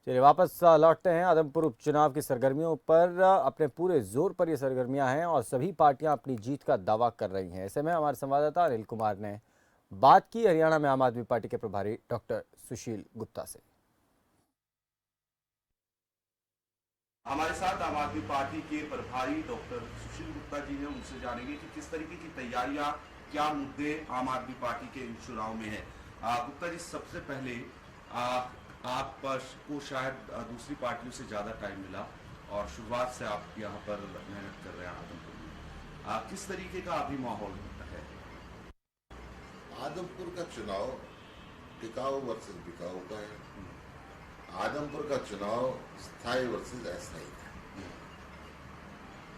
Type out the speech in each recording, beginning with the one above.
चलिए वापस लौटते हैं आदमपुर उपचुनाव की सरगर्मियों पर। अपने पूरे जोर पर ये सरगर्मियां हैं और सभी पार्टियां अपनी जीत का दावा कर रही हैं। ऐसे में हमारे संवाददाता अनिल कुमार ने बात की हरियाणा में आम आदमी पार्टी के प्रभारी डॉक्टर सुशील गुप्ता से। हमारे साथ आम आदमी पार्टी के प्रभारी डॉक्टर सुशील गुप्ता जी हैं, उनसे जानेंगे कि किस तरीके की तैयारियां, क्या मुद्दे आम आदमी पार्टी के इन चुनाव में है। गुप्ता जी, सबसे पहले आप को शायद दूसरी पार्टियों से ज्यादा टाइम मिला और शुरुआत से आप यहाँ पर मेहनत कर रहे हैं आदमपुर में। किस तरीके का अभी माहौल है? आदमपुर का चुनाव टिकाऊ वर्सेस बिकाऊ का है। आदमपुर का चुनाव स्थायी वर्सेस अस्थायी है।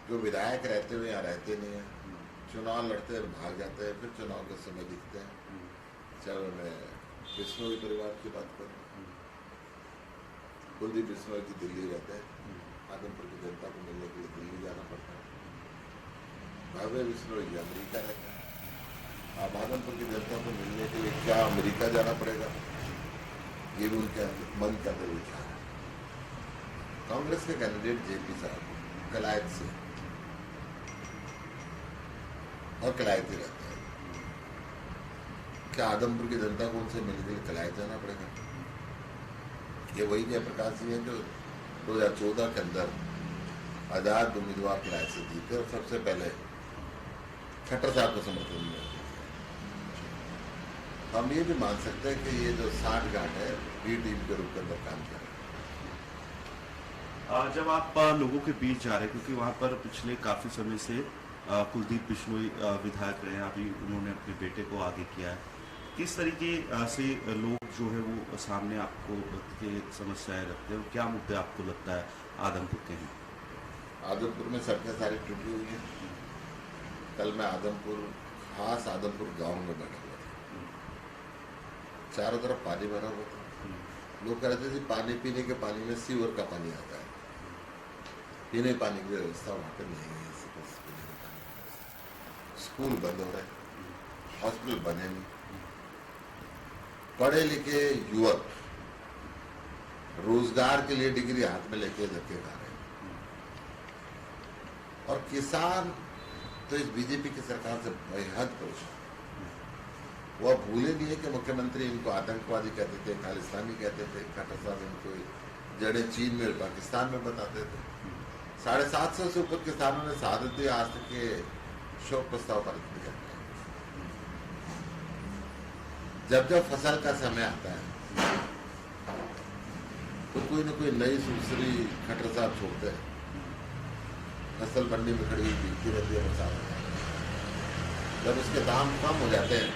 जो विधायक रहते हुए यहाँ रहते नहीं है, चुनाव लड़ते और भाग जाते हैं, फिर चुनाव के समय दिखते हैं। चाहे मैं बिश्नोई परिवार की बात करूँ, कुलदीप बिश्नोई जी दिल्ली रहते हैं, आदमपुर की जनता को मिलने के लिए दिल्ली जाना पड़ता है। भव्य बिश्नोई जी अमेरिका रहते हैं। अब आदमपुर की जनता को मिलने के लिए क्या अमेरिका जाना पड़ेगा, ये भी उनके मन के अंदर विचार है। कांग्रेस के कैंडिडेट जेपी साहब कलायत से और कलायत ही रहते हैं। क्या आदमपुर की जनता को उनसे मिलने के लिए कलायत जाना पड़ेगा? ये वही जयप्रकाश जी हैं जो 2014 के अंदर आजाद उम्मीदवार कलायत से जीते और सबसे पहले खट्टर साहब को समर्थन मिला। हम ये भी मान सकते हैं कि ये जो 60 गांठ है बी टीम के रूप के अंदर काम कर रहे हैं। जब आप लोगों के बीच जा रहे हैं, क्योंकि वहाँ पर पिछले काफी समय से कुलदीप बिश्नोई विधायक रहे हैं, अभी उन्होंने अपने बेटे को आगे किया है, किस तरीके से लोग जो है वो सामने आपको के समस्याएं रखते हैं और क्या मुद्दे आपको लगता है आदमपुर के हैं? आदमपुर में सड़कें सारी टूटी हुई हैं। कल मैं आदमपुर, खास आदमपुर गांव में बैठा हुआ था, चारों तरफ पानी भरा हुआ था। लोग कह रहे थे पानी पीने के पानी में सीवर का पानी आता है, पीने पानी की व्यवस्था वहाँ पर नहीं है। स्कूल बंद हो रहे, हॉस्पिटल बने नहीं। पढ़े लिखे युवक रोजगार के लिए डिग्री हाथ में लेके धक्के खा रहे हैं और किसान तो इस बीजेपी की सरकार से बेहद परेशान। वो भूले नहीं है कि मुख्यमंत्री इनको आतंकवादी कहते थे, खालिस्तानी कहते थे। खट्टर साहब इनको जड़ें चीन में पाकिस्तान में बताते थे। 750 से ऊपर किसानों ने शहादत दी। आज तक के शोक प्रस्ताव पारित किया। जब जब फसल का समय आता है तो कोई न कोई नई सुसरी खट्टर साहब छोड़ते हैं। फसल मंडी में खड़ी बिकती रहती है बरसात। जब उसके दाम कम हो जाते हैं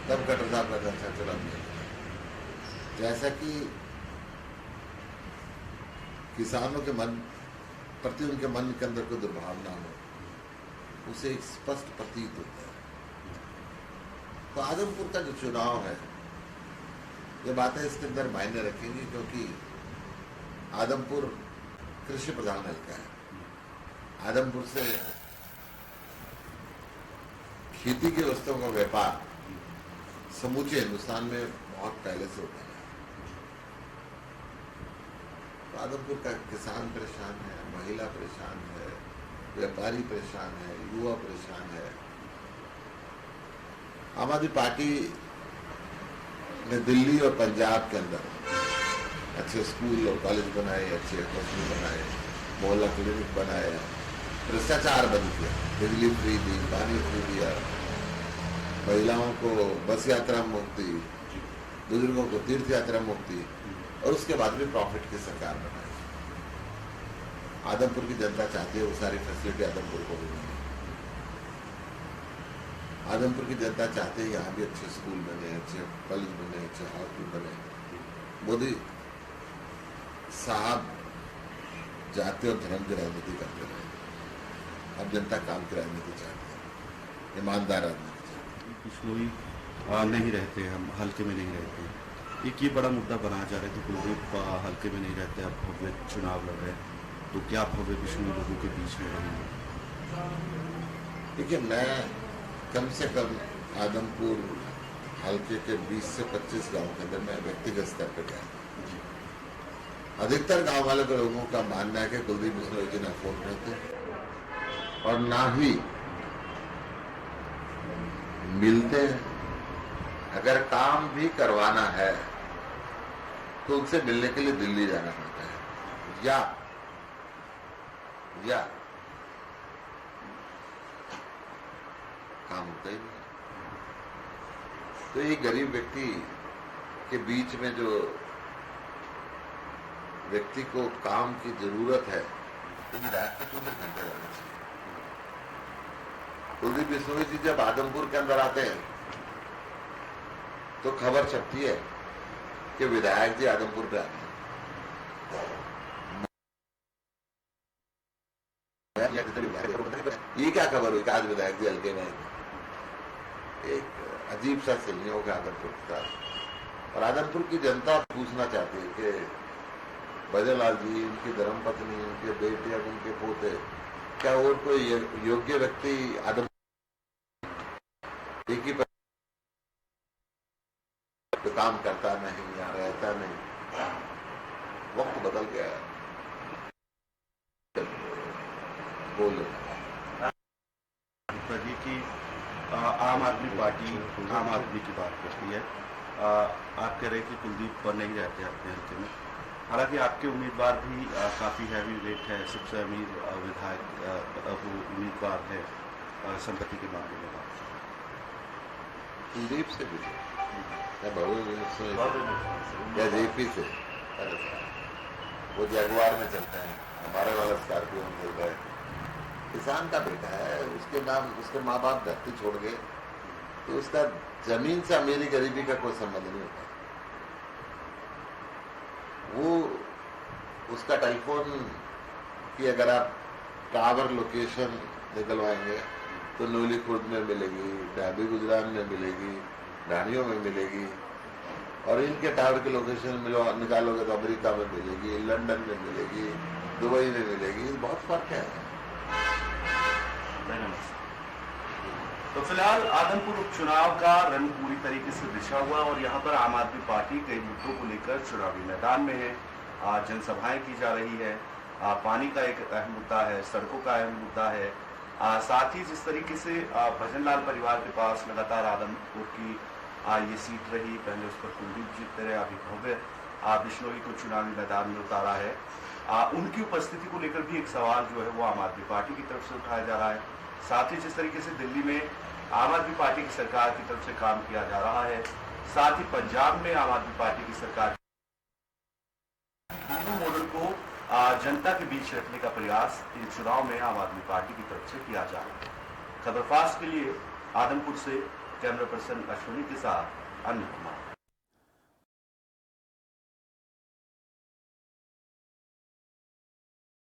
तब खट्टर साहब का अच्छा चला दिया। जैसा कि किसानों के मन प्रति उनके मन के अंदर कोई दुर्भावना हो, उसे एक स्पष्ट प्रतीत होता है। तो आदमपुर का जो चुनाव है, ये बातें इसके अंदर मायने रखेंगी, क्योंकि आदमपुर कृषि प्रधान हल्का है। आदमपुर से खेती की वस्तुओं का व्यापार समूचे हिंदुस्तान में बहुत पहले से होता है। तो आदमपुर का किसान परेशान है, महिला परेशान है, व्यापारी परेशान है, युवा परेशान है। आम आदमी पार्टी ने दिल्ली और पंजाब के अंदर अच्छे स्कूल और कॉलेज बनाए, अच्छे हॉस्पिटल बनाए, मोहल्ला क्लिनिक बनाए, भ्रष्टाचार बंद किया, बिजली फ्री दी, पानी फ्री दिया, महिलाओं को बस यात्रा मुक्ति, बुजुर्गों को तीर्थ यात्रा मुक्ति, और उसके बाद भी प्रॉफिट की सरकार बनाई। आदमपुर की जनता चाहती है वो सारी फैसिलिटी आदमपुर को भी मिले। आदमपुर की जनता चाहते हैं यहाँ भी अच्छे स्कूल बने, अच्छे कॉलेज बने, अच्छे हॉस्पिटल बने। मोदी साहब जाति और धर्म की राजनीति करते रहे। अब जनता काम की राजनीति चाहती है, ईमानदार राजनीति चाहती है। बिश्नोई नहीं रहते, हम हल्के में नहीं रहते, एक ये बड़ा मुद्दा बनाया जा रहा है कि कुलदीप हल्के में नहीं रहते, अब भव्य चुनाव लड़ रहे हैं, तो क्या भव्य बिश्नोई लोगों के बीच में रहेंगे? देखिए, मैं कम से कम आदमपुर हल्के के 20 से 25 गांव के अंदर मैं व्यक्तिगत स्तर पर गया। अधिकतर गांव वाले लोगों का मानना है कि कुलदीप बिश्नोई जी ने अफोर्ड नहीं थे और ना ही मिलते हैं। अगर काम भी करवाना है तो उनसे मिलने के लिए दिल्ली जाना पड़ता है या काम होता ही नहीं। तो ये गरीब व्यक्ति के बीच में जो व्यक्ति को काम की जरूरत है तो विधायक को 24 घंटे रहना चाहिए। कुलदीप बिश्नोई जी जब आदमपुर के अंदर आते हैं तो खबर छपती है कि विधायक जी आदमपुर पे आते हैं। ये क्या खबर हुई कि आज विधायक जी हल्के में एक अजीब सा संयोग है आदमपुर का। और आदमपुर की जनता पूछना चाहती है कि भजनलाल जी, उनकी धर्मपत्नी, उनके बेटे और उनके पोते, क्या और कोई योग्य व्यक्ति आदमपुर एक ही तो काम करता नहीं या रहता नहीं। वक्त बदल गया है। बोलो जी की आम आदमी पार्टी आम आदमी की बात करती है। आप कह रहे हैं कि कुलदीप नहीं रहते अपने हल्के में, हालांकि आपके उम्मीदवार भी काफ़ी हैवी वेट है। सबसे अमीर विधायक वो उम्मीदवार है संपत्ति के मामले में बात कुलदीप से भी या जेपी से। वो जगुआर में चलते हैं, हमारे वाला स्कॉर्पियो में चल रहा है। किसान का बेटा है, उसके नाम उसके माँ बाप धरती छोड़ गए तो उसका जमीन से अमीरी गरीबी का कोई संबंध नहीं होता। वो उसका टेलीफोन की अगर आप टावर लोकेशन निकलवाएंगे तो नोली खुर्द में मिलेगी, डाबी गुजरात में मिलेगी, ढाणियों में मिलेगी। और इनके टावर की लोकेशन निकालोगे तो अमेरिका में मिलेगी, लंदन में मिलेगी, दुबई में मिलेगी। बहुत फर्क है। तो फिलहाल आदमपुर उपचुनाव का रंग पूरी तरीके से दिशा हुआ और यहाँ पर आम आदमी पार्टी कई मुद्दों को लेकर चुनावी मैदान में है। जनसभाएं की जा रही है, पानी का एक अहम मुद्दा है, सड़कों का अहम मुद्दा है। साथ ही जिस तरीके से भजनलाल परिवार के पास लगातार आदमपुर की ये सीट रही, पहले उस पर कुलदीप जीतते रहे, अभी भव्य बिश्नोई को चुनावी मैदान में उतारा है। उनकी उपस्थिति को लेकर भी एक सवाल जो है वो आम आदमी पार्टी की तरफ से उठाया जा रहा है। साथ ही जिस तरीके से दिल्ली में आम आदमी पार्टी की सरकार की तरफ से काम किया जा रहा है, साथ ही पंजाब में आम आदमी पार्टी की सरकार दोनों मॉडल को जनता के बीच रखने का प्रयास इन चुनाव में आम आदमी पार्टी की तरफ से किया जा रहा है। खबर फास्ट के लिए आदमपुर से कैमरा पर्सन अश्विनी के साथ अनिल कुमार।